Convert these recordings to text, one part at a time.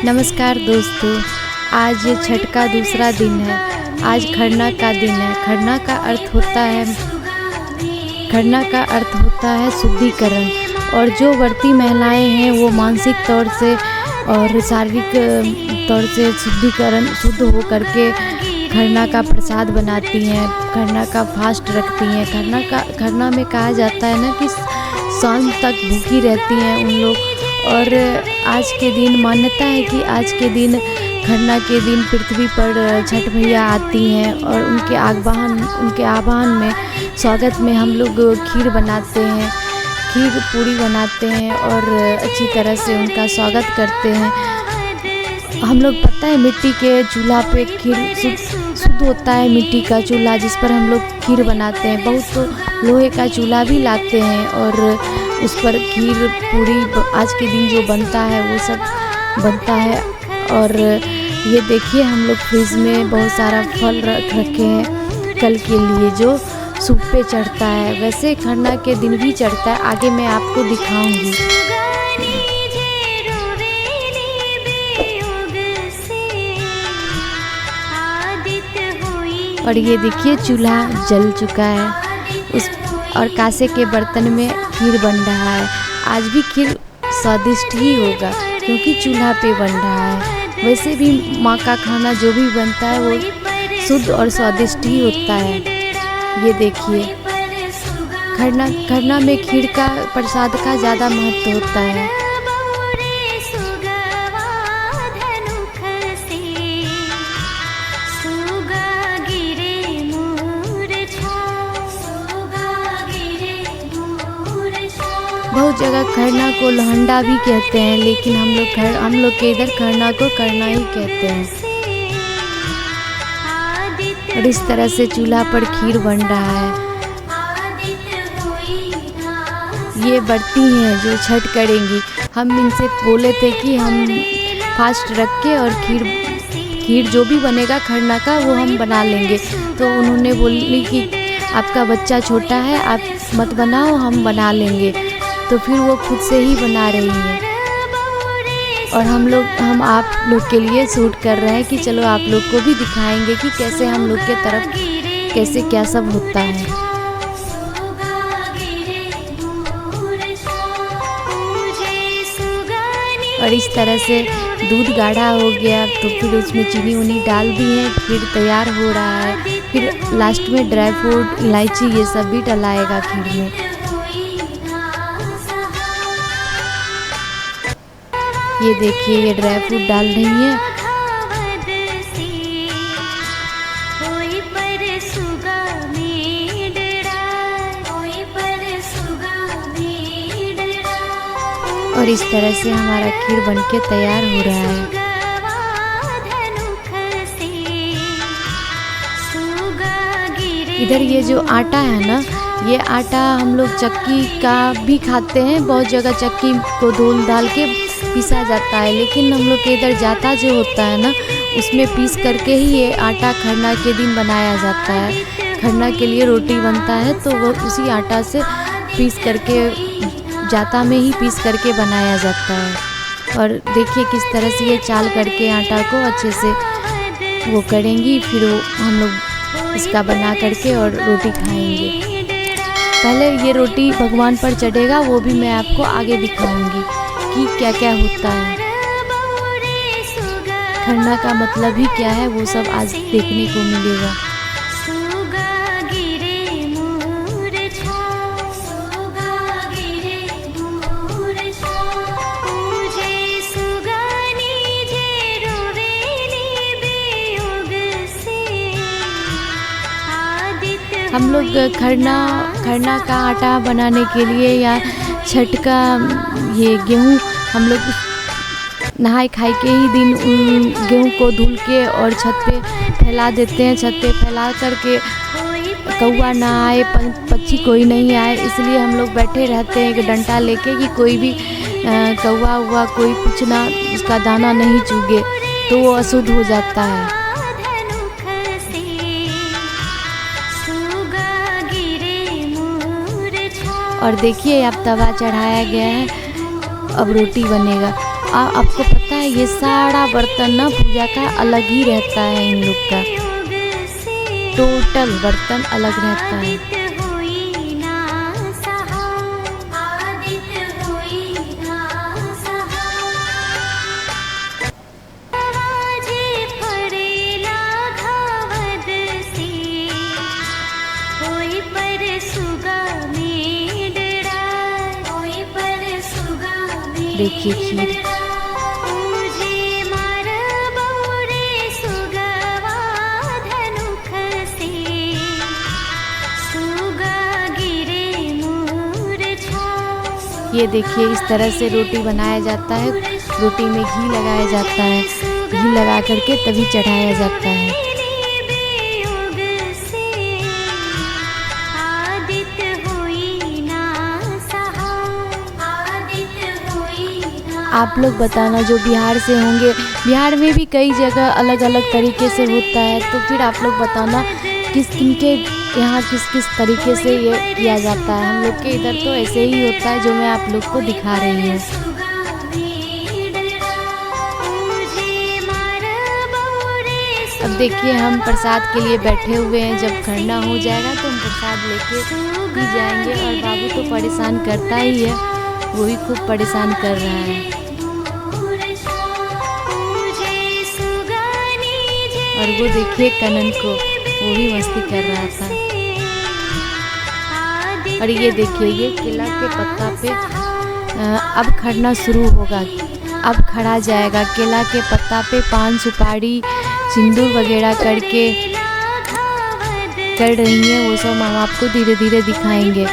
नमस्कार दोस्तों, आज छठ का दूसरा दिन है। आज खरना का दिन है। खरना का अर्थ होता है शुद्धिकरण। और जो व्रती महिलाएं हैं वो मानसिक तौर से और शारीरिक तौर से शुद्ध हो करके खरना का प्रसाद बनाती हैं, खरना का फास्ट रखती हैं। खरना में कहा जाता है ना कि शाम तक भूखी रहती हैं उन लोग। और आज के दिन मान्यता है कि आज के दिन खरना के दिन पृथ्वी पर छठ मैया आती हैं और उनके आह्वान में स्वागत में हम लोग खीर पूरी बनाते हैं और अच्छी तरह से उनका स्वागत करते हैं। हम लोग पता है मिट्टी के चूल्हा पे खीर शुद्ध होता है। मिट्टी का चूल्हा जिस पर हम लोग खीर बनाते हैं, बहुत तो लोहे का चूल्हा भी लाते हैं और उस पर खीर पूरी आज के दिन जो बनता है वो सब बनता है। और ये देखिए हम लोग फ्रिज में बहुत सारा फल रखे हैं कल के लिए जो सूप पे चढ़ता है। वैसे खरना के दिन भी चढ़ता है, आगे मैं आपको दिखाऊंगी। और ये देखिए चूल्हा जल चुका है और कांसे के बर्तन में खीर बन रहा है। आज भी खीर स्वादिष्ट ही होगा क्योंकि चूल्हा पे बन रहा है। वैसे भी माँ का खाना जो भी बनता है वो शुद्ध और स्वादिष्ट ही होता है। ये देखिए खरना में खीर का प्रसाद का ज़्यादा महत्व होता है। बहुत जगह खरना को लहंडा भी कहते हैं, लेकिन हम लोग के इधर खरना को करना ही कहते हैं। और इस तरह से चूल्हा पर खीर बन रहा है। ये व्रती हैं जो छठ करेंगी। हम इनसे बोले थे कि हम फास्ट रख के और खीर जो भी बनेगा खरना का वो हम बना लेंगे। तो उन्होंने बोली कि आपका बच्चा छोटा है, आप मत बनाओ, हम बना लेंगे। तो फिर वो खुद से ही बना रही हैं। और हम आप लोग के लिए शूट कर रहे हैं कि चलो आप लोग को भी दिखाएंगे कि कैसे हम लोग के तरफ कैसे क्या सब होता है। और इस तरह से दूध गाढ़ा हो गया तो फिर उसमें चीनी उनी डाल दी है, फिर तैयार हो रहा है। फिर लास्ट में ड्राई फ्रूट, इलायची ये सब भी डलाएगा खीर में। ये देखिए ये ड्राई फ्रूट डाल रही है। और इस तरह से हमारा खीर बनके तैयार हो रहा है। इधर ये जो आटा है ना, ये आटा हम लोग चक्की का भी खाते हैं। बहुत जगह चक्की को धोल डाल के पीसा जाता है, लेकिन हम लोग के इधर जाता जो होता है ना उसमें पीस करके ही ये आटा खरना के दिन बनाया जाता है। खरना के लिए रोटी बनता है तो वो उसी आटा से पीस करके जाता में ही पीस करके बनाया जाता है। और देखिए किस तरह से ये चाल करके आटा को अच्छे से वो करेंगी, फिर हम लोग इसका बना करके और रोटी खाएंगे। पहले ये रोटी भगवान पर चढ़ेगा, वो भी मैं आपको आगे दिखाऊंगी कि क्या क्या होता है। खरना का मतलब ही क्या है वो सब आज देखने को मिलेगा। हम लोग खरना का आटा बनाने के लिए या छठ का ये गेहूँ हम लोग नहाए खाए के ही दिन गेहूँ को धुल के और छत पे फैला देते हैं। छत पे फैला करके कौवा ना आए, पक्षी कोई नहीं आए, इसलिए हम लोग बैठे रहते हैं एक डंडा लेके कि कोई भी कौवा हुआ कोई कुछ ना उसका दाना नहीं चुगे, तो वो अशुद्ध हो जाता है। और देखिए अब तवा चढ़ाया गया है, अब रोटी बनेगा। आपको पता है ये सारा बर्तन ना पूजा का अलग ही रहता है, इन लोग का टोटल बर्तन अलग रहता है। देखिए खीर, ये देखिए इस तरह से रोटी बनाया जाता है। रोटी में घी लगाया जाता है, घी लगा करके तभी चढ़ाया जाता है। आप लोग बताना जो बिहार से होंगे, बिहार में भी कई जगह अलग अलग तरीके से होता है, तो फिर आप लोग बताना किनके यहाँ किस किस तरीके से ये किया जाता है। हम लोग के इधर तो ऐसे ही होता है जो मैं आप लोग को दिखा रही हूँ। अब देखिए हम प्रसाद के लिए बैठे हुए हैं, जब खरना हो जाएगा तो हम प्रसाद लेके भी जाएंगे। और बाबू तो परेशान करता ही है, वो भी खूब परेशान कर रहा है। और वो देखिए कनन को, वो भी मस्ती कर रहा था। और ये देखिए ये केला के पत्ता पे अब खड़ना शुरू होगा, अब खड़ा जाएगा। केला के पत्ता पे पान सुपारी सिंदूर वगैरह करके कर रही हैं, वो सब हम आपको धीरे धीरे दिखाएंगे।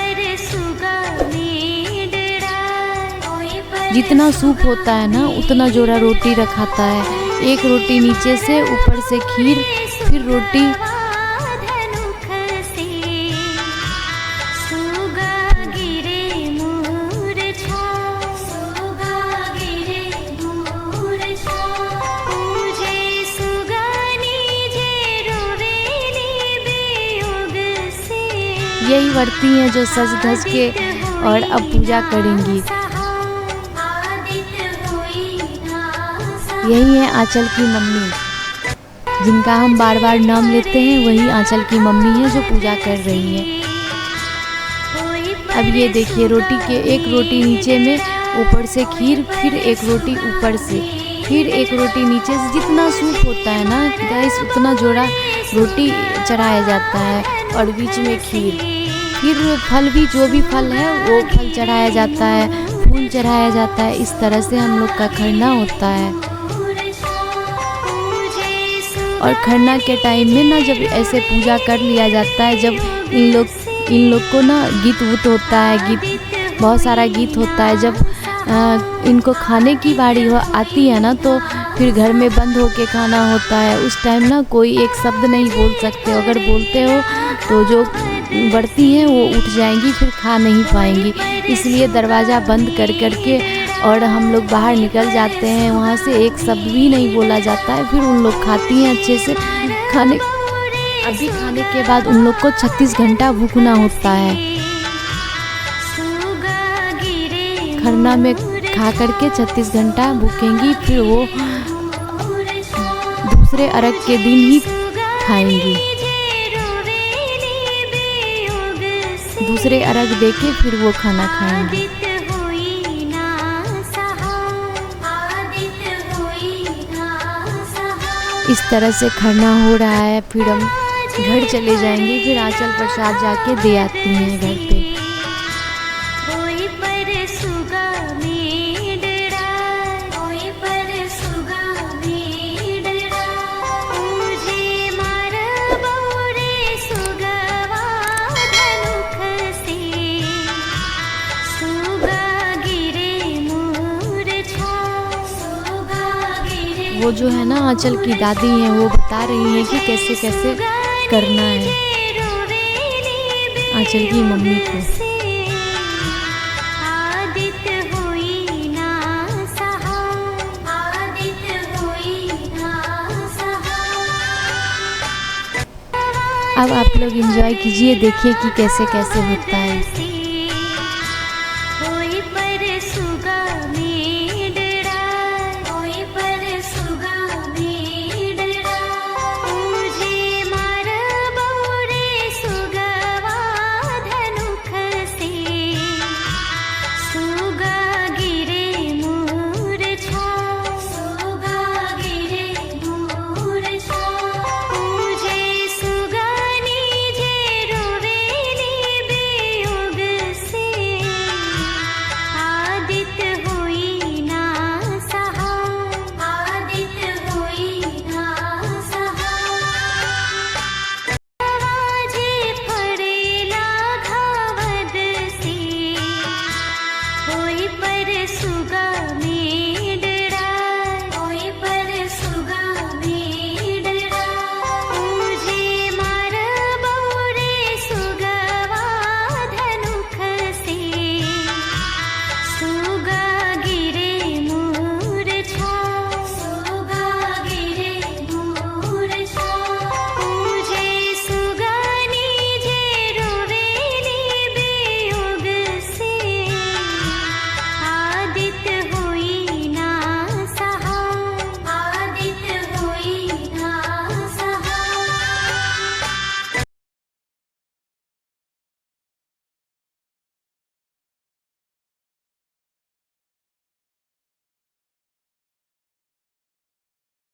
जितना सूप होता है ना उतना जोड़ा रोटी रखाता है। एक रोटी नीचे से, ऊपर से खीर, फिर रोटी। यही वर्ती हैं जो सज धज के और अब पूजा करेंगी। यही है आंचल की मम्मी, जिनका हम बार बार नाम लेते हैं, वही आंचल की मम्मी है जो पूजा कर रही है। अब ये देखिए रोटी के एक रोटी नीचे में, ऊपर से खीर, फिर एक रोटी ऊपर से, फिर एक रोटी नीचे से। जितना सूप होता है ना गाइस उतना जोड़ा रोटी चढ़ाया जाता है और बीच में खीर। फिर फल भी, जो भी फल है वो फल चढ़ाया जाता है, फूल चढ़ाया जाता है। इस तरह से हम लोग का खरना होता है। और खरना के टाइम में ना जब ऐसे पूजा कर लिया जाता है, जब इन लोग को ना गीत वूत होता है, गीत बहुत सारा गीत होता है। जब इनको खाने की बारी आती है ना तो फिर घर में बंद होके खाना होता है। उस टाइम ना कोई एक शब्द नहीं बोल सकते, अगर बोलते हो तो जो बढ़ती हैं वो उठ जाएंगी, फिर खा नहीं पाएंगी। इसलिए दरवाज़ा बंद कर के और हम लोग बाहर निकल जाते हैं, वहाँ से एक शब्द भी नहीं बोला जाता है। फिर उन लोग खाती हैं अच्छे से। अभी खाने के बाद उन लोग को 36 घंटा भूखना होता है। खरना में खा करके 36 घंटा भूखेंगी, फिर वो दूसरे अर्घ के दिन ही खाएंगी। दूसरे अर्घ देके फिर वो खाना खाएंगी। इस तरह से खरना हो रहा है। फिर हम घर चले जाएंगे, फिर आंचल प्रसाद जाके दे आती हैं घर पे। वो जो है ना आंचल की दादी हैं, वो बता रही हैं कि कैसे कैसे करना है आंचल की मम्मी को। अब आप लोग एंजॉय कीजिए, देखिए कि कैसे कैसे होता है। पर सुगा